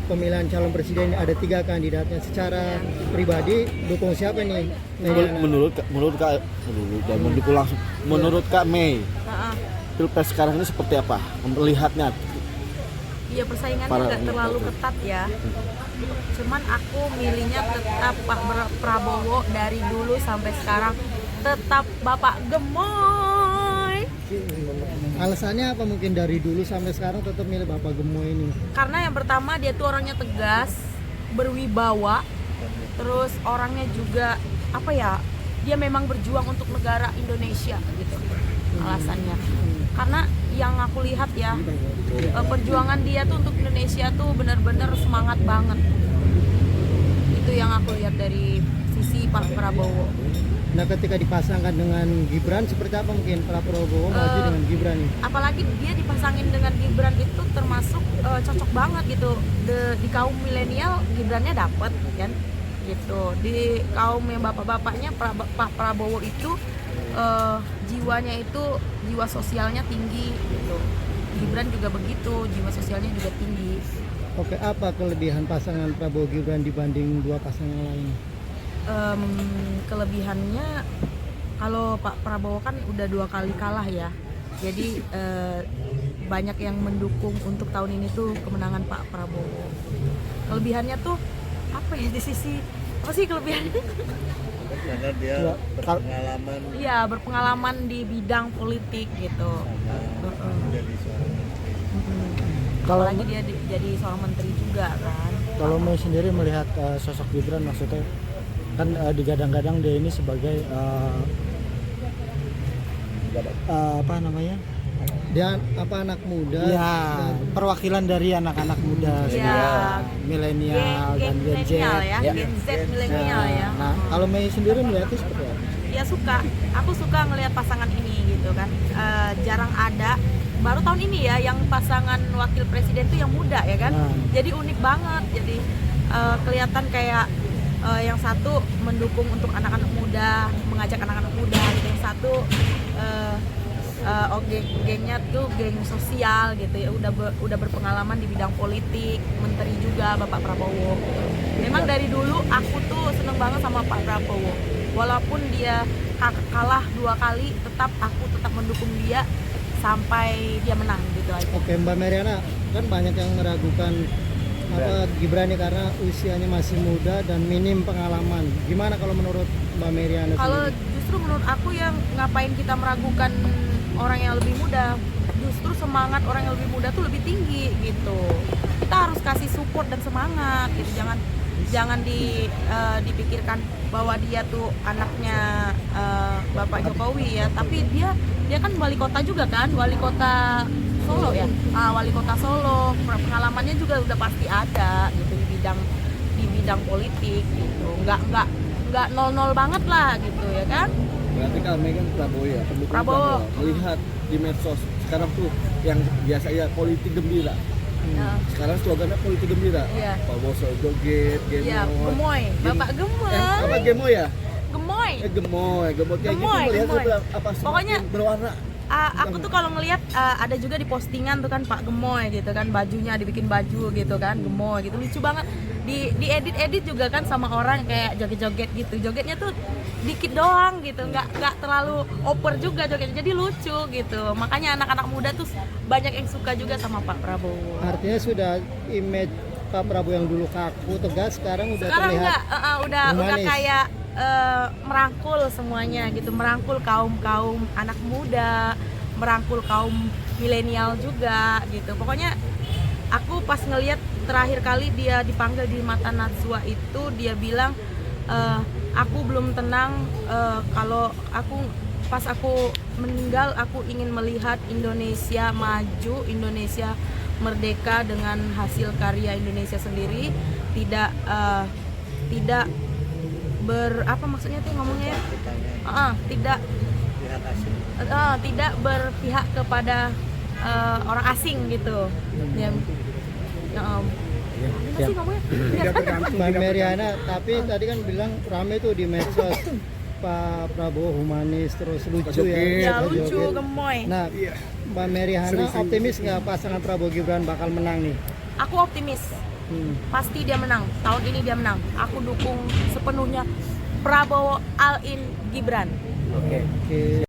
Pemilihan calon presiden ada 3 kandidatnya. Secara pribadi dukung siapa nih? Menurut Kak, dan mendukung langsung. Menurut Kak Mei, Pilpres sekarang ini seperti apa? Melihatnya? Iya, persaingannya nggak terlalu ketat ya. Cuman aku milihnya tetap Pak Prabowo dari dulu sampai sekarang, tetap Bapak Gemoy. Alasannya apa mungkin dari dulu sampai sekarang tetap milih Bapak Gemoy ini? Karena yang pertama dia tuh orangnya tegas, berwibawa, terus orangnya juga apa ya? Dia memang berjuang untuk negara Indonesia gitu. Alasannya. Karena yang aku lihat ya, perjuangan dia tuh untuk Indonesia tuh benar-benar semangat banget. Itu yang aku lihat dari sisi Pak Prabowo. Nah, ketika dipasangkan dengan Gibran, seperti apa mungkin Pak Prabowo maju dengan Gibran ini? Apalagi dia dipasangin dengan Gibran itu termasuk cocok banget gitu. Di kaum milenial Gibrannya dapet kan gitu. Di kaum yang bapak-bapaknya Pak Prabowo itu jiwanya itu jiwa sosialnya tinggi gitu. Gibran juga begitu, jiwa sosialnya juga tinggi. Oke, apa kelebihan pasangan Prabowo Gibran dibanding 2 pasangan lain? Kelebihannya kalau Pak Prabowo kan udah 2 kali kalah ya, jadi banyak yang mendukung untuk tahun ini tuh kemenangan Pak Prabowo. Kelebihannya tuh apa ya, di sisi apa sih kelebihannya? Karena dia berpengalaman. Iya, berpengalaman di bidang politik gitu. Jadi seorang Apalagi dia jadi seorang menteri juga kan. Kalau Mei sendiri melihat sosok Gibran, maksudnya kan digadang-gadang dia ini sebagai apa namanya? Dia anak muda? Ya, perwakilan dari anak-anak muda, Ya, milenial dan Gen Z. ya, Gen Z milenial ya. Nah, kalau Mei sendiri melihatnya seperti apa? Ya suka, aku suka ngelihat pasangan ini gitu kan. Jarang ada, baru tahun ini ya yang pasangan wakil presiden tuh yang muda ya kan. Jadi unik banget, jadi kelihatan kayak yang satu mendukung untuk anak-anak muda, mengajak anak-anak muda gitu. Yang satu gengnya tuh geng sosial gitu ya, udah berpengalaman di bidang politik, menteri juga Bapak Prabowo. Memang dari dulu aku tuh seneng banget sama Pak Prabowo. Walaupun dia kalah 2 kali, aku tetap mendukung dia sampai dia menang gitu aja. Oke, Mbak Meriana, kan banyak yang meragukan Gibran ini karena usianya masih muda dan minim pengalaman. Gimana kalau menurut Mbak Meriana? Kalau justru menurut aku yang ngapain kita meragukan orang yang lebih muda, justru semangat orang yang lebih muda tuh lebih tinggi gitu. Kita harus kasih support dan semangat gitu. Jangan dipikirkan bahwa dia tuh anaknya Bapak Jokowi ya, tapi dia kan wali kota juga kan, wali kota Solo ya, wali kota Solo, pengalamannya juga udah pasti ada gitu di bidang politik gitu, nggak 00 banget lah gitu ya kan. Berarti kami kan Prabowo ya, pendukung Prabowo. Melihat di medsos sekarang tuh yang biasa ya politik gembira. Sekarang slogannya politik gembira. Iya. Pak Boso joget, Iya, Gemoy, Bapak Gemoy. Apa Gemoy ya? Gemoy. Gemoy kayak gitu Gemoy, melihat Gemoy. itu apa semakin Pokoknya berwarna. Aku tuh kalau ngelihat ada juga di postingan tuh kan Pak Gemoy gitu kan, bajunya dibikin baju gitu kan, Gemoy gitu, lucu banget. Di edit juga kan sama orang kayak joget-joget gitu. Jogetnya tuh dikit doang gitu, nggak terlalu oper juga jogetnya, jadi lucu gitu. Makanya anak-anak muda tuh banyak yang suka juga sama Pak Prabowo. Artinya sudah image Pak Prabowo yang dulu kaku tegas sekarang udah Sekarang terlihat udah humanis. kayak merangkul semuanya gitu, merangkul kaum anak muda, merangkul kaum milenial juga gitu. Pokoknya aku pas ngelihat terakhir kali dia dipanggil di Mata Najwa itu, dia bilang aku belum tenang, kalau pas aku meninggal aku ingin melihat Indonesia maju, Indonesia merdeka dengan hasil karya Indonesia sendiri, tidak apa maksudnya tuh ngomongnya ya? Tidak berpihak kepada orang asing gitu. Ya. Apa sih ngomongnya? Mbak Meriana, tapi tadi kan bilang rame tuh di medsos Pak Prabowo humanis terus lucu ya. Ya Pak lucu, joget. gemoy. Nah, Mbak Meriana optimis nggak pasangan Prabowo Gibran bakal menang nih? Aku optimis. Pasti dia menang. Tahun ini dia menang. Aku dukung sepenuhnya Prabowo all in Gibran. Oke.